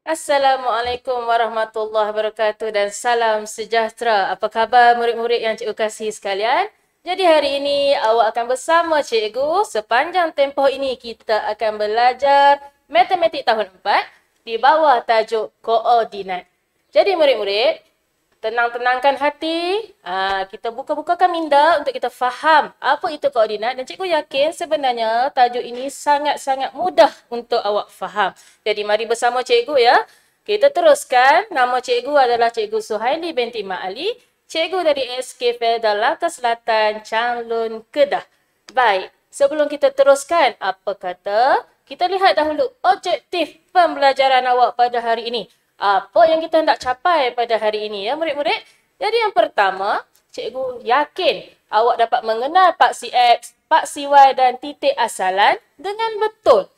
Assalamualaikum warahmatullahi wabarakatuh dan salam sejahtera. Apa khabar murid-murid yang cikgu kasihi sekalian? Jadi hari ini awak akan bersama cikgu. Sepanjang tempoh ini kita akan belajar matematik tahun 4 di bawah tajuk koordinat. Jadi murid-murid, tenang-tenangkan hati. Kita buka-bukakan minda untuk kita faham apa itu koordinat. Dan cikgu yakin sebenarnya tajuk ini sangat-sangat mudah untuk awak faham. Jadi mari bersama cikgu ya. Kita teruskan. Nama cikgu adalah Cikgu Suhaili binti Mak Ali. Cikgu dari SK Felda Langkah Selatan, Changlun, Kedah. Baik, sebelum kita teruskan, apa kata? Kita lihat dahulu objektif pembelajaran awak pada hari ini. Apa yang kita hendak capai pada hari ini ya murid-murid? Jadi yang pertama, cikgu yakin awak dapat mengenal paksi X, paksi Y dan titik asalan dengan betul.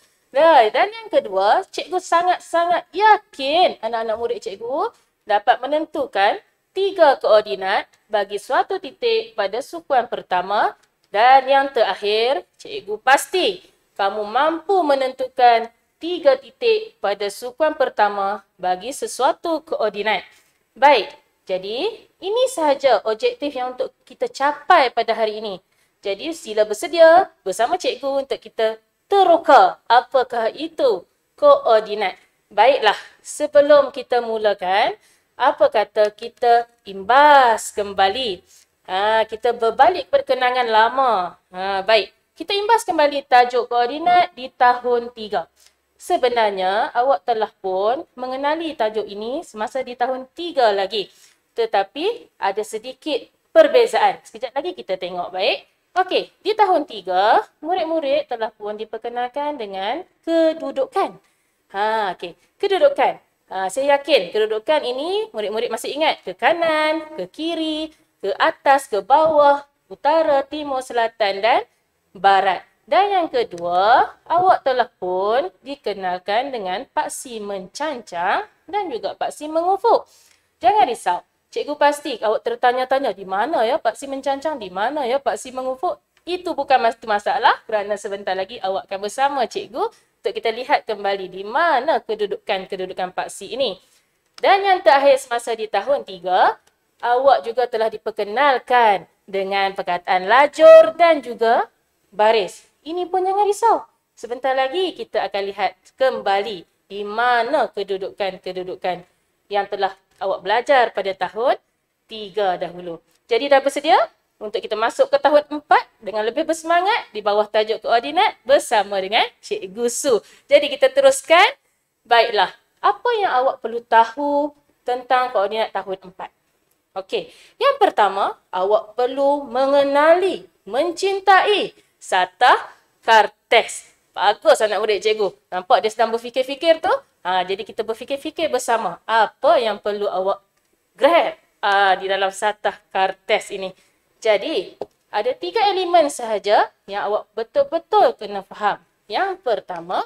Dan yang kedua, cikgu sangat-sangat yakin anak-anak murid cikgu dapat menentukan 3 koordinat bagi suatu titik pada sukuan pertama. Dan yang terakhir, cikgu pasti kamu mampu menentukan 3 titik pada sukuan pertama bagi sesuatu koordinat. Baik, jadi ini sahaja objektif yang untuk kita capai pada hari ini. Jadi sila bersedia bersama cikgu untuk kita teroka apakah itu koordinat. Baiklah, sebelum kita mulakan, apa kata kita imbas kembali. Kita berbalik perkenangan lama. Baik, kita imbas kembali tajuk koordinat di tahun 3. Sebenarnya, awak telah pun mengenali tajuk ini semasa di tahun 3 lagi. Tetapi, ada sedikit perbezaan. Sekejap lagi kita tengok baik. Okey, di tahun 3, murid-murid telah pun diperkenalkan dengan kedudukan. Okey, kedudukan. Saya yakin kedudukan ini murid-murid masih ingat. Ke kanan, ke kiri, ke atas, ke bawah, utara, timur, selatan dan barat. Dan yang kedua, awak telah pun dikenalkan dengan paksi mencancang dan juga paksi mengufuk. Jangan risau. Cikgu pasti awak tertanya-tanya di mana ya paksi mencancang, di mana ya paksi mengufuk. Itu bukan masalah kerana sebentar lagi awak akan bersama cikgu untuk kita lihat kembali di mana kedudukan-kedudukan paksi ini. Dan yang terakhir semasa di tahun 3, awak juga telah diperkenalkan dengan perkataan lajur dan juga baris. Ini pun jangan risau. Sebentar lagi kita akan lihat kembali di mana kedudukan-kedudukan yang telah awak belajar pada tahun 3 dahulu. Jadi dah bersedia untuk kita masuk ke tahun 4 dengan lebih bersemangat di bawah tajuk koordinat bersama dengan Cikgu Su. Jadi kita teruskan. Baiklah, apa yang awak perlu tahu tentang koordinat tahun 4? Okey, yang pertama, awak perlu mengenali, mencintai Satah Kartes. Bagus anak murid cikgu. Nampak dia sedang berfikir-fikir tu? Jadi kita berfikir-fikir bersama. Apa yang perlu awak grab di dalam Satah Kartes ini? Jadi, ada 3 elemen sahaja yang awak betul-betul kena faham. Yang pertama,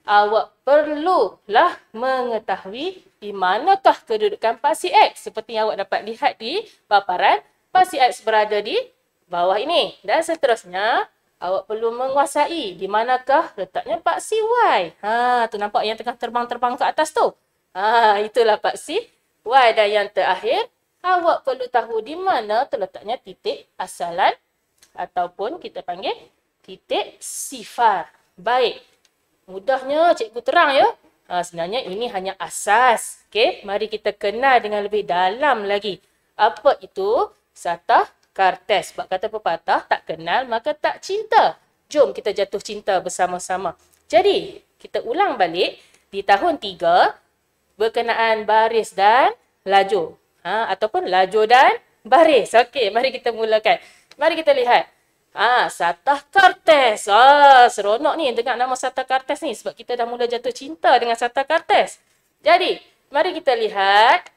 awak perlulah mengetahui di manakah kedudukan paksi X. Seperti yang awak dapat lihat di paparan, paksi X berada di bawah ini. Dan seterusnya, awak perlu menguasai di manakah letaknya paksi Y. Tu nampak yang tengah terbang-terbang ke atas tu. Itulah paksi Y. Dan yang terakhir, awak perlu tahu di mana terletaknya titik asalan ataupun kita panggil titik sifar. Baik. Mudahnya cikgu terang ya. Sebenarnya ini hanya asas. Okey, mari kita kenal dengan lebih dalam lagi. Apa itu Satah Kartes? Sebab kata pepatah, tak kenal maka tak cinta. Jom kita jatuh cinta bersama-sama. Jadi, kita ulang balik di tahun 3 berkenaan baris dan lajur. Ataupun lajur dan baris. Okey, mari kita mulakan. Mari kita lihat. Satah Kartes. Seronok ni dengar nama Satah Kartes ni sebab kita dah mula jatuh cinta dengan Satah Kartes. Jadi, mari kita lihat.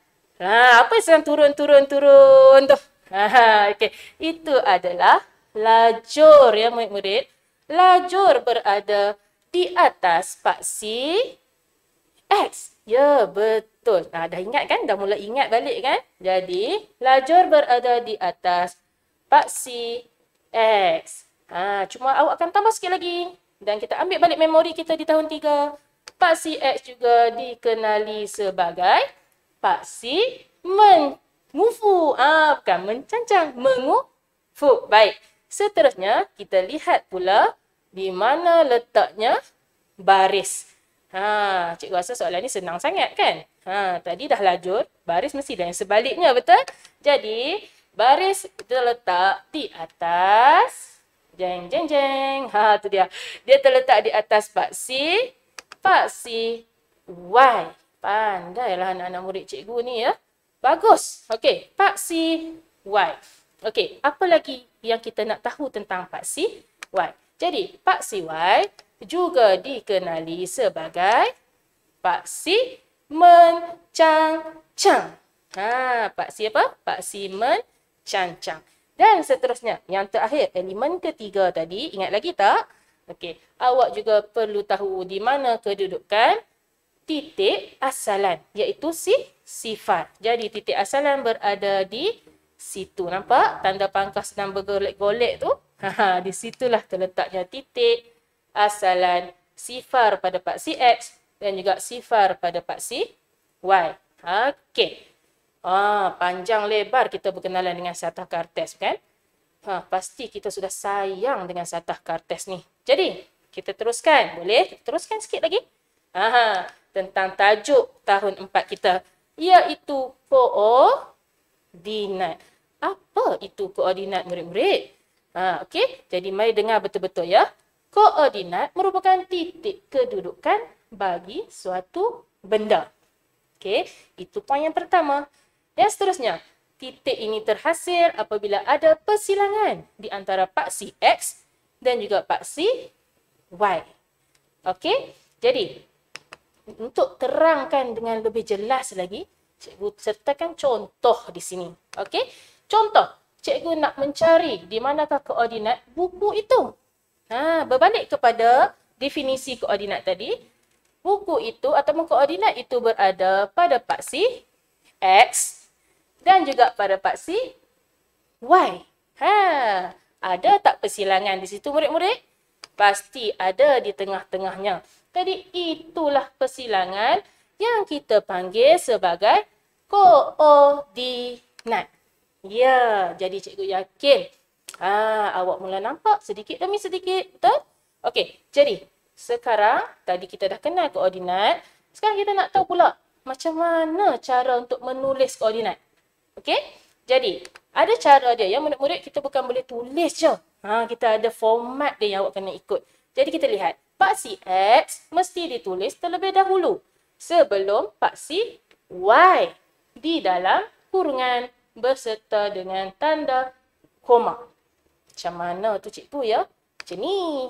Apa yang sedang turun tu? Okey. Itu adalah lajur ya murid-murid. Lajur berada di atas paksi X. Ya, betul. Dah ingat kan? Dah mula ingat balik kan? Jadi, lajur berada di atas paksi X. Cuma awak akan tambah sikit lagi. Dan kita ambil balik memori kita di tahun 3. paksi X juga dikenali sebagai paksi mengufu. Bukan mencancang, mengufu. Baik. Seterusnya, kita lihat pula di mana letaknya baris. Cikgu rasa soalan ni senang sangat kan? Tadi dah lajur, baris mesti dah yang sebaliknya, betul? Jadi, baris kita letak di atas. Jeng, jeng, jeng. Tu dia. Dia terletak di atas paksi Y. Pandailah anak-anak murid cikgu ni ya. Bagus. Okey, paksi Y. Okey, apa lagi yang kita nak tahu tentang paksi Y? Jadi, paksi Y juga dikenali sebagai paksi mencancang. Paksi apa? Paksi mencancang. Dan seterusnya, yang terakhir, elemen ketiga tadi, ingat lagi tak? Okey, awak juga perlu tahu di mana kedudukan titik asalan, iaitu sifar. Jadi, titik asalan berada di situ. Nampak? Tanda pangkah sedang bergolek-golek tu. Di situlah terletaknya titik asalan sifar pada paksi X dan juga sifar pada paksi Y. Okey. Panjang lebar kita berkenalan dengan Satah Kartes, kan? Pasti kita sudah sayang dengan Satah Kartes ni. Jadi, kita teruskan. Boleh? Kita teruskan sikit lagi. Tentang tajuk tahun 4 kita, iaitu koordinat. Apa itu koordinat, murid-murid? Okey, jadi mari dengar betul-betul ya. Koordinat merupakan titik kedudukan bagi suatu benda. Okey, itu poin yang pertama. Dan seterusnya, titik ini terhasil apabila ada persilangan di antara paksi X dan juga paksi Y. Okey, jadi untuk terangkan dengan lebih jelas lagi, cikgu sertakan contoh di sini. Okey, contoh, cikgu nak mencari di manakah koordinat buku itu. Berbalik kepada definisi koordinat tadi, buku itu ataupun koordinat itu berada pada paksi X dan juga pada paksi Y. Ada tak persilangan di situ, murid-murid? Pasti ada di tengah-tengahnya. Jadi itulah persilangan yang kita panggil sebagai koordinat. Ya, jadi cikgu yakin awak mula nampak sedikit demi sedikit, betul? Okey, jadi sekarang tadi kita dah kenal koordinat. Sekarang kita nak tahu pula macam mana cara untuk menulis koordinat. Okey, jadi ada cara dia ya, murid-murid. Kita bukan boleh tulis je. Kita ada format dia yang awak kena ikut. Jadi kita lihat, paksi X mesti ditulis terlebih dahulu sebelum paksi Y di dalam kurungan berserta dengan tanda koma. Macam mana tu cikgu ya? Macam ni.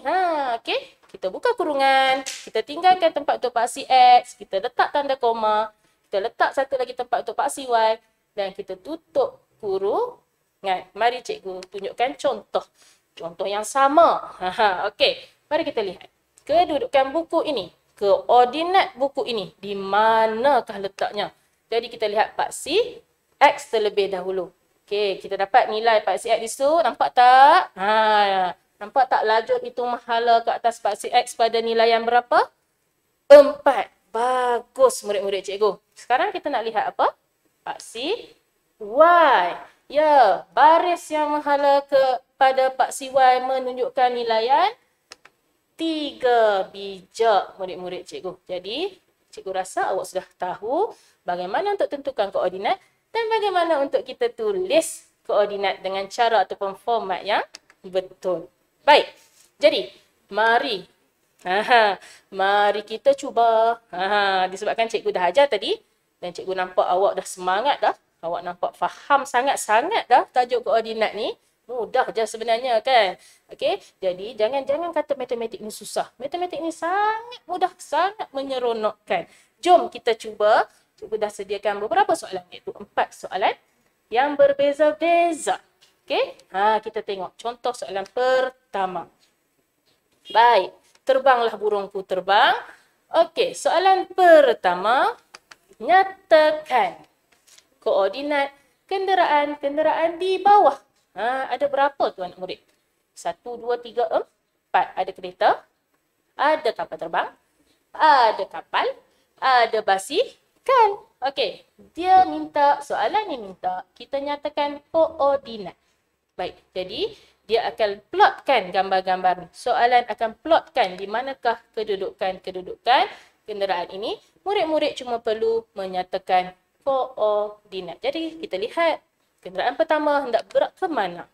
Okey. Kita buka kurungan. Kita tinggalkan tempat untuk paksi X. Kita letak tanda koma. Kita letak satu lagi tempat untuk paksi Y. Dan kita tutup kurungan. Mari cikgu tunjukkan contoh. Contoh yang sama. Okey. Mari kita lihat. Kedudukan buku ini. Koordinat buku ini. Di manakah letaknya? Jadi kita lihat paksi X terlebih dahulu. Okey, kita dapat nilai paksi X di situ. Nampak tak? Nampak tak lajur hitung mahala ke atas paksi X pada nilai yang berapa? 4. Bagus murid-murid cikgu. Sekarang kita nak lihat apa? Paksi Y. Ya, baris yang mahala pada paksi Y menunjukkan nilaian 3 bijak murid-murid cikgu. Jadi, cikgu rasa awak sudah tahu bagaimana untuk tentukan koordinat dan bagaimana untuk kita tulis koordinat dengan cara ataupun format yang betul. Baik, jadi mari. Mari kita cuba. Disebabkan cikgu dah ajar tadi dan cikgu nampak awak dah semangat dah. Awak nampak faham sangat-sangat dah tajuk koordinat ni. Mudah je sebenarnya kan. Okey, jadi jangan kata matematik ni susah. Matematik ni sangat mudah, sangat menyeronokkan. Jom kita cuba. Cikgu dah sediakan beberapa soalan, iaitu 4 soalan yang berbeza-beza. Okey, kita tengok contoh soalan pertama. Baik, terbanglah burungku terbang. Okey, soalan pertama, nyatakan koordinat kenderaan di bawah. Ada berapa tu anak murid? 1, 2, 3, 4. Ada kereta, ada kapal terbang, ada kapal, ada basikal. Okey, dia minta, soalan ni minta kita nyatakan koordinat. Baik, jadi dia akan plotkan gambar-gambar ni. Soalan akan plotkan di manakah kedudukan-kedudukan kenderaan ini. Murid-murid cuma perlu menyatakan koordinat. Jadi kita lihat kenderaan pertama hendak bergerak ke mana.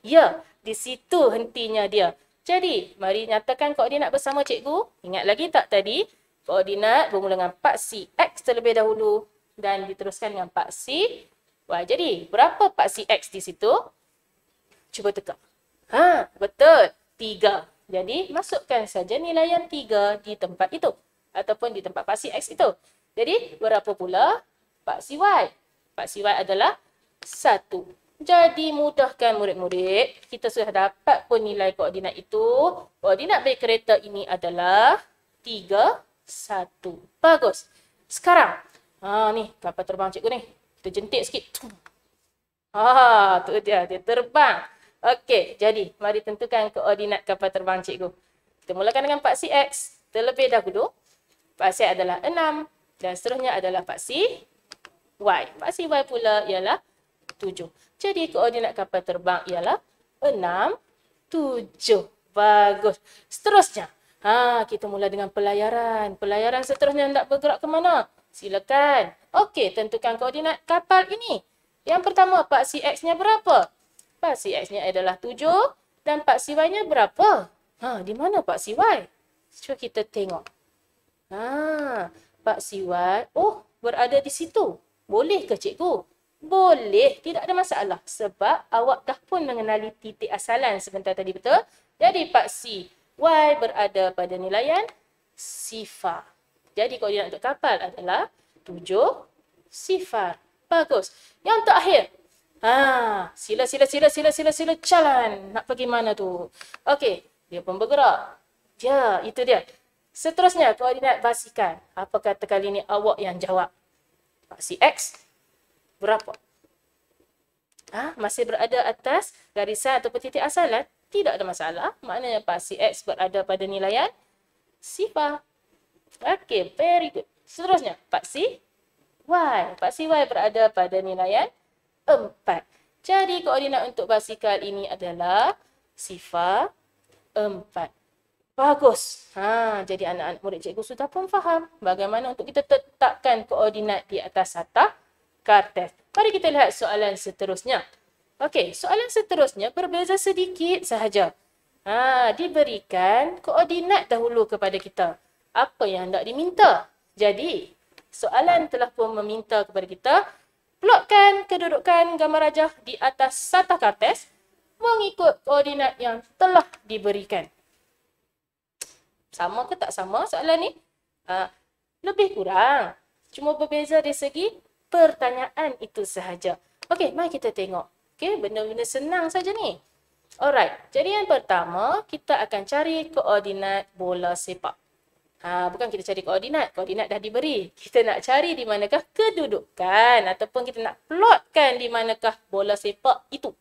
Ya, di situ hentinya dia. Jadi, mari nyatakan koordinat bersama cikgu. Ingat lagi tak tadi? Koordinat bermula dengan paksi X terlebih dahulu dan diteruskan dengan paksi Y. Jadi, berapa paksi X di situ? Cuba teka. Betul. 3. Jadi, masukkan saja nilaian 3 di tempat itu. Ataupun di tempat paksi X itu. Jadi, berapa pula paksi Y? Paksi Y adalah 1. Jadi, mudahkan murid-murid. Kita sudah dapat pun nilai koordinat itu. Koordinat bagi kereta ini adalah 3, 1. Bagus. Sekarang, ni kapal terbang cikgu ni. Kita jentik sikit. Tu dia terbang. Okey, jadi mari tentukan koordinat kapal terbang cikgu. Kita mulakan dengan paksi X terlebih dahulu. Paksi adalah 6 dan seterusnya adalah paksi Y. Paksi Y pula ialah 7. Jadi koordinat kapal terbang ialah 6, 7. Bagus. Seterusnya, kita mula dengan pelayaran. Pelayaran seterusnya hendak bergerak ke mana? Silakan. Okey, tentukan koordinat kapal ini. Yang pertama, paksi X-nya berapa? Paksi X-nya adalah 7 dan paksi Y-nya berapa? Di mana paksi Y? Cuba kita tengok. Paksi Y, berada di situ. Boleh ke cikgu? Boleh, tidak ada masalah. Sebab awak dah pun mengenali titik asalan sebentar tadi, betul? Jadi paksi Y berada pada nilaian 0. Jadi koordinat untuk kapal adalah 7, 0. Bagus. Yang terakhir. Sila jalan. Nak pergi mana tu? Okey, dia pun bergerak. Ya, itu dia. Seterusnya, koordinat basikal. Apa kata kali ini awak yang jawab? Paksi X berapa? Masih berada atas garisan ataupun titik asalan? Tidak ada masalah. Maknanya paksi X berada pada nilaian 0. Okey, very good. Seterusnya, paksi Y. Paksi Y berada pada nilaian 4. Jadi, koordinat untuk basikal ini adalah 0, 4. Bagus. Jadi anak-anak murid cikgu sudah pun faham bagaimana untuk kita tetapkan koordinat di atas satah kartes. Mari kita lihat soalan seterusnya. Okey, soalan seterusnya berbeza sedikit sahaja. Diberikan koordinat dahulu kepada kita. Apa yang hendak diminta? Jadi, soalan telah pun meminta kepada kita plotkan kedudukan gambar rajah di atas satah kartes mengikut koordinat yang telah diberikan. Sama ke tak sama soalan ni? Lebih kurang. Cuma berbeza dari segi pertanyaan itu sahaja. Okey, mari kita tengok. Okey, benda-benda senang saja ni. Alright, jadi yang pertama kita akan cari koordinat bola sepak. Bukan kita cari koordinat. Koordinat dah diberi. Kita nak cari di manakah kedudukan ataupun kita nak plotkan di manakah bola sepak itu.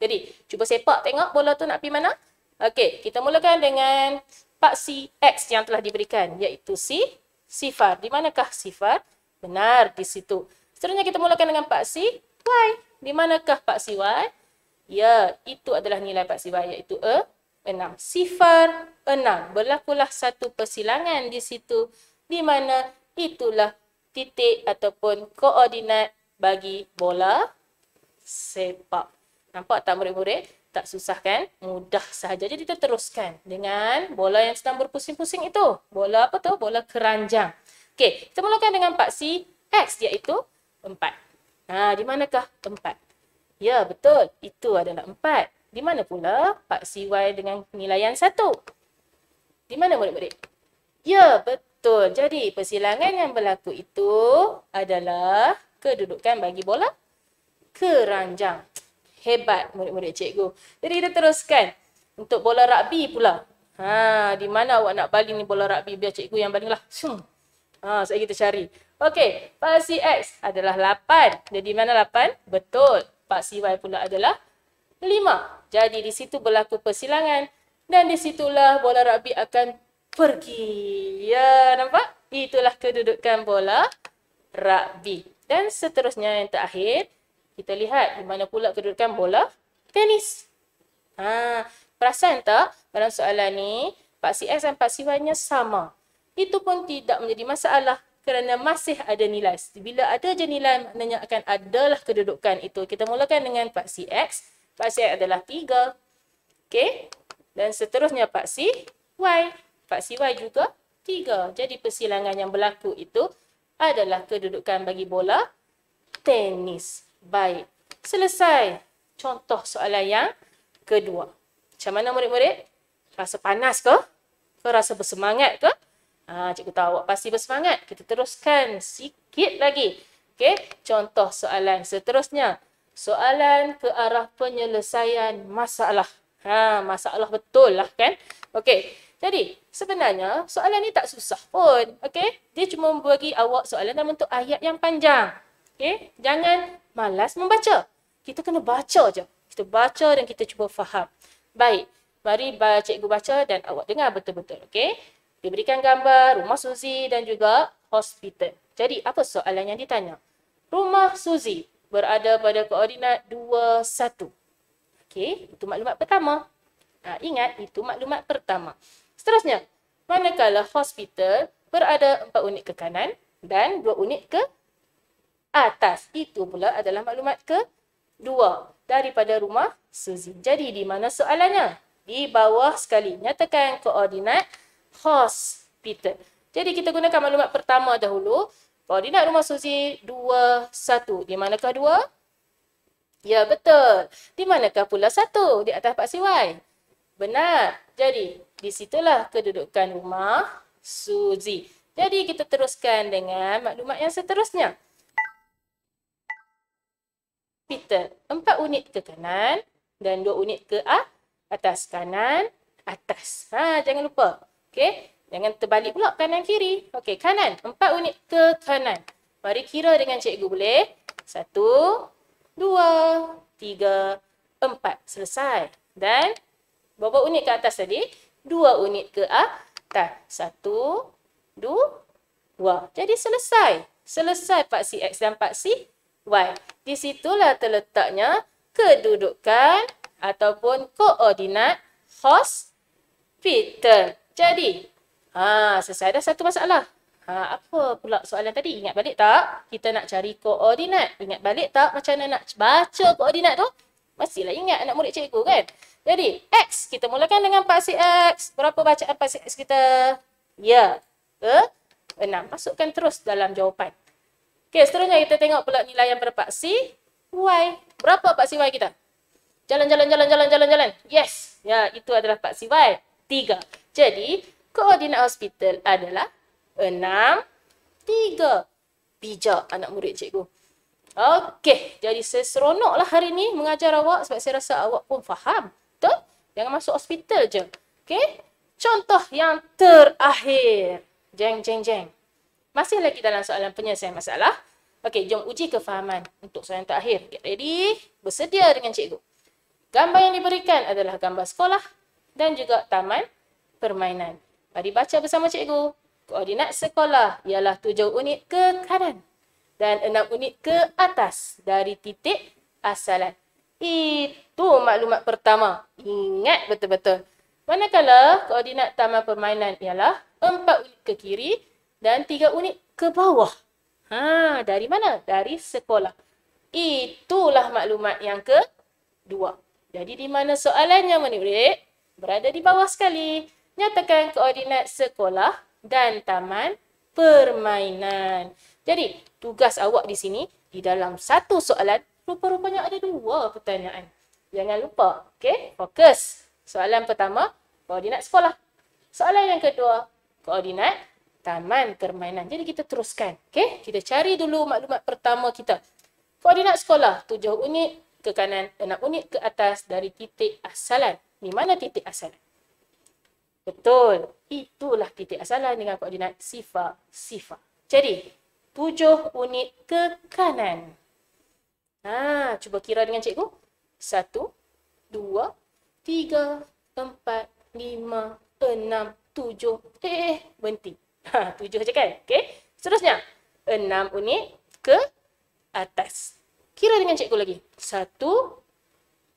Jadi, cuba sepak tengok bola tu nak pergi mana. Okey, kita mulakan dengan paksi X yang telah diberikan, iaitu 0. Di manakah 0? Benar, di situ. Seterusnya kita mulakan dengan paksi Y. Di manakah paksi Y? Ya, itu adalah nilai paksi Y, iaitu 6. 0, 6. Berlakulah satu persilangan di situ, di mana itulah titik ataupun koordinat bagi bola sepak. Nampak tak murid-murid? Tak susah kan? Mudah sahaja. Jadi kita teruskan dengan bola yang sedang berpusing-pusing itu. Bola apa tu? Bola keranjang. Okey, kita mulakan dengan paksi X, iaitu 4. Di manakah 4? Ya, betul. Itu adalah 4. Di mana pula paksi Y dengan penilaian 1? Di mana murid-murid? Ya, betul. Jadi, persilangan yang berlaku itu adalah kedudukan bagi bola keranjang. Hebat murid-murid cikgu. Jadi kita teruskan untuk bola rugby pula. Di mana awak nak baling ni bola rugby? Biar cikgu yang baling lah. Sekejap kita cari. Okey, paksi X adalah 8. Jadi mana 8? Betul. Paksi Y pula adalah 5. Jadi di situ berlaku persilangan dan di situlah bola rugby akan pergi. Ya, nampak? Itulah kedudukan bola rugby. Dan seterusnya yang terakhir, kita lihat di mana pula kedudukan bola tenis. Perasan tak dalam soalan ni, paksi X dan paksi Y-nya sama. Itu pun tidak menjadi masalah kerana masih ada nilai. Bila ada je nilai, maknanya akan adalah kedudukan itu. Kita mulakan dengan paksi X. Paksi X adalah 3. Okey. Dan seterusnya paksi Y. Paksi Y juga 3. Jadi persilangan yang berlaku itu adalah kedudukan bagi bola tenis. Baik. Selesai. Contoh soalan yang kedua. Macam mana murid-murid? Rasa panas ke? Ke rasa bersemangat ke? Cikgu tahu awak pasti bersemangat. Kita teruskan sikit lagi. Okey, contoh soalan seterusnya. Soalan ke arah penyelesaian masalah. Masalah betul lah kan? Okey, jadi sebenarnya soalan ni tak susah pun. Okey, dia cuma bagi awak soalan dalam bentuk ayat yang panjang. Okey, jangan malas membaca. Kita kena baca je. Kita baca dan kita cuba faham. Baik, mari cikgu baca dan awak dengar betul-betul. Okey, diberikan gambar rumah Suzy dan juga hospital. Jadi, apa soalan yang ditanya? Rumah Suzy berada pada koordinat 2, 1. Okey, itu maklumat pertama. Ingat, itu maklumat pertama. Seterusnya, manakala hospital berada 4 unit ke kanan dan 2 unit ke atas. Itu pula adalah maklumat kedua daripada rumah Suzy. Jadi, di mana soalannya? Di bawah sekali. Nyatakan koordinat hospital. Jadi, kita gunakan maklumat pertama dahulu. Koordinat rumah Suzy 2, 1. Di manakah 2? Ya, betul. Di manakah pula 1? Di atas paksi Y. Benar. Jadi, di situlah kedudukan rumah Suzy. Jadi, kita teruskan dengan maklumat yang seterusnya. Hospital 4 unit ke kanan dan 2 unit ke atas. Kanan, atas. Jangan lupa. Okey, jangan terbalik pula kanan kiri. Okey, kanan. 4 unit ke kanan. Mari kira dengan cikgu boleh. 1, 2, 3, 4. Selesai. Dan berapa unit ke atas tadi? 2 unit ke atas. 1, 2. Jadi selesai. Selesai paksi X dan paksi Y. Di situlah terletaknya kedudukan ataupun koordinat hospital. Jadi, selesai dah satu masalah. Apa pula soalan tadi? Ingat balik tak? Kita nak cari koordinat. Ingat balik tak macam mana nak baca koordinat tu? Mestilah ingat anak murid cikgu kan? Jadi, X. Kita mulakan dengan paksi X. Berapa bacaan paksi X kita? Ya. 6. Masukkan terus dalam jawapan. Okey, seterusnya kita tengok pula nilaian pada paksi Y. Berapa paksi Y kita? Jalan. Yes. Ya, itu adalah paksi Y. 3. Jadi, koordinat hospital adalah 6, 3. Bijak anak murid cikgu. Okey, jadi saya seronoklah hari ni mengajar awak sebab saya rasa awak pun faham. Betul? Jangan masuk hospital je. Okey? Contoh yang terakhir. Jeng. Masih lagi dalam soalan penyelesaian masalah. Okey, jom uji kefahaman untuk soalan terakhir. Get ready. Bersedia dengan cikgu. Gambar yang diberikan adalah gambar sekolah dan juga taman permainan. Mari baca bersama cikgu. Koordinat sekolah ialah 7 unit ke kanan dan 6 unit ke atas dari titik asalan. Itu maklumat pertama. Ingat betul-betul. Manakala koordinat taman permainan ialah 4 unit ke kiri dan 3 unit ke bawah. Dari mana? Dari sekolah. Itulah maklumat yang kedua. Jadi di mana soalannya murid-murid? Berada di bawah sekali. Nyatakan koordinat sekolah dan taman permainan. Jadi tugas awak di sini, di dalam satu soalan, rupa-rupanya ada 2 pertanyaan. Jangan lupa. Okey, fokus. Soalan pertama, koordinat sekolah. Soalan yang kedua, koordinat taman permainan. Jadi kita teruskan. Okey, kita cari dulu maklumat pertama kita. Koordinat sekolah, 7 unit ke kanan, 6 unit ke atas dari titik asalan. Di mana titik asalan? Betul. Itulah titik asalan dengan koordinat sifar. Jadi, 7 unit ke kanan. Cuba kira dengan cikgu. 1, 2, 3, 4, 5, 6, 7. Berhenti. 7 saja kan? Okey. Seterusnya, 6 unit ke atas. Kira dengan cikgu lagi. 1,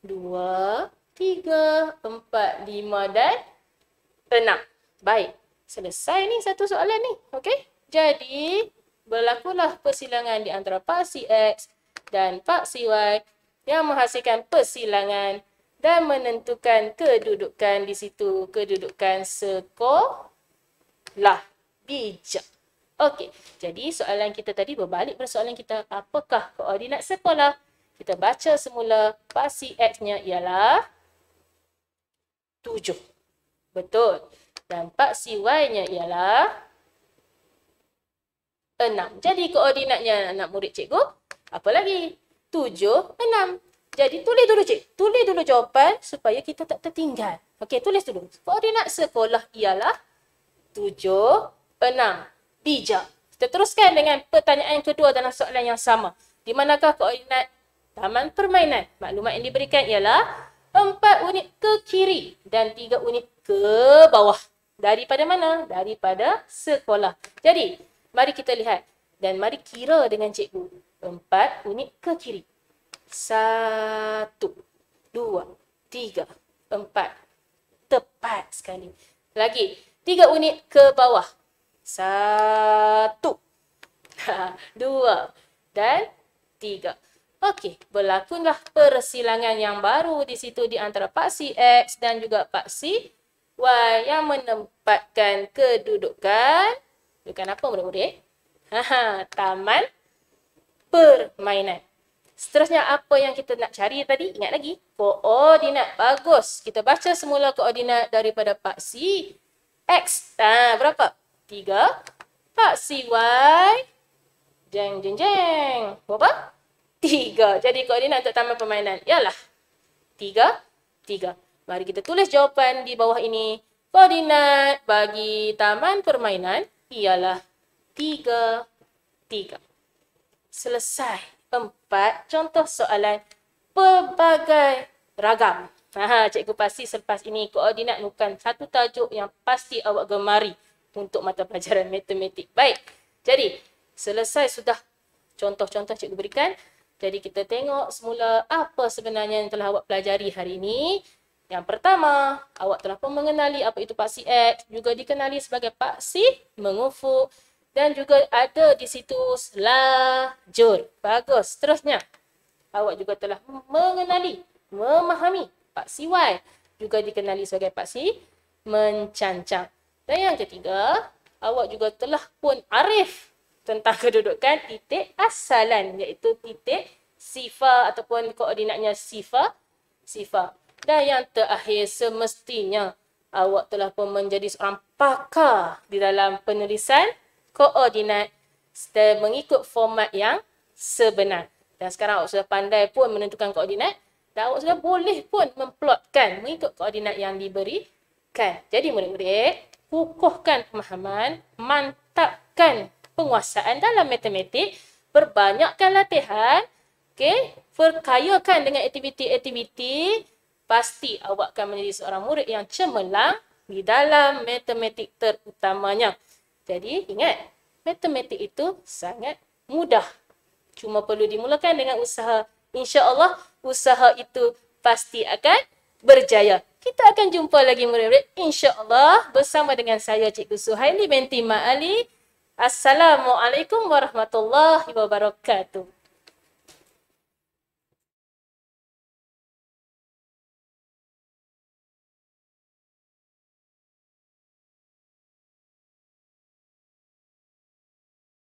2, 3, 4, 5 dan 6. Baik. Selesai ni satu soalan ni. Okey. Jadi, berlakulah persilangan di antara paksi X dan paksi Y yang menghasilkan persilangan dan menentukan kedudukan di situ. Kedudukan sekolah. Bijak. Okey. Jadi, soalan kita tadi berbalik pada soalan kita. Apakah koordinat sekolah? Kita baca semula paksi X-nya ialah 7. Betul. Dan paksi Y-nya ialah 6. Jadi koordinatnya anak murid cikgu, apa lagi? 7, 6. Jadi tulis dulu cik. Tulis dulu jawapan supaya kita tak tertinggal. Okey, tulis dulu. Koordinat sekolah ialah 7, 6. Bijak. Kita teruskan dengan pertanyaan kedua dalam soalan yang sama. Di manakah koordinat taman permainan? Maklumat yang diberikan ialah 4 unit ke kiri dan 3 unit ke bawah. Daripada mana? Daripada sekolah. Jadi, mari kita lihat dan mari kira dengan cikgu. 4 unit ke kiri. 1, 2, 3, 4. Tepat sekali. Lagi, 3 unit ke bawah. 1, 2 dan 3. Okey, berlakunlah persilangan yang baru di situ di antara paksi X dan juga paksi Y yang menempatkan kedudukan apa murid-murid? Taman permainan. Seterusnya apa yang kita nak cari tadi? Ingat lagi. Koordinat. Bagus. Kita baca semula koordinat daripada paksi X. Berapa? 3. Paksi Y. Jeng, jeng, jeng. Berapa? 3. Jadi koordinat untuk taman permainan ialah 3, 3. Mari kita tulis jawapan di bawah ini. Koordinat bagi taman permainan ialah 3, 3. Selesai. 4 contoh soalan pelbagai ragam. Cikgu pasti selepas ini koordinat bukan satu tajuk yang pasti awak gemari untuk mata pelajaran matematik. Baik. Jadi, selesai sudah contoh-contoh cikgu berikan. Jadi kita tengok semula apa sebenarnya yang telah awak pelajari hari ini. Yang pertama, awak telah pun mengenali apa itu paksi X, juga dikenali sebagai paksi mengufuk dan juga ada di situ selajur. Bagus. Seterusnya, awak juga telah mengenali, memahami paksi Y, juga dikenali sebagai paksi mencancang. Dan yang ketiga, awak juga telah pun arif tentang kedudukan titik asalan, iaitu titik sifar ataupun koordinatnya sifar. Dan yang terakhir, semestinya awak telah pun menjadi seorang pakar di dalam penulisan koordinat dan mengikut format yang sebenar. Dan sekarang awak sudah pandai pun menentukan koordinat dan awak sudah boleh pun memplotkan mengikut koordinat yang diberikan. Jadi murid-murid, kukuhkan pemahaman, mantapkan penguasaan dalam matematik, perbanyakkan latihan, perkayakan dengan aktiviti-aktiviti, pasti awak akan menjadi seorang murid yang cemerlang di dalam matematik terutamanya. Jadi ingat, matematik itu sangat mudah. Cuma perlu dimulakan dengan usaha. InsyaAllah usaha itu pasti akan berjaya. Kita akan jumpa lagi murid-murid insyaAllah bersama dengan saya Cikgu Suhaili binti Ma'ali. Assalamualaikum warahmatullahi wabarakatuh.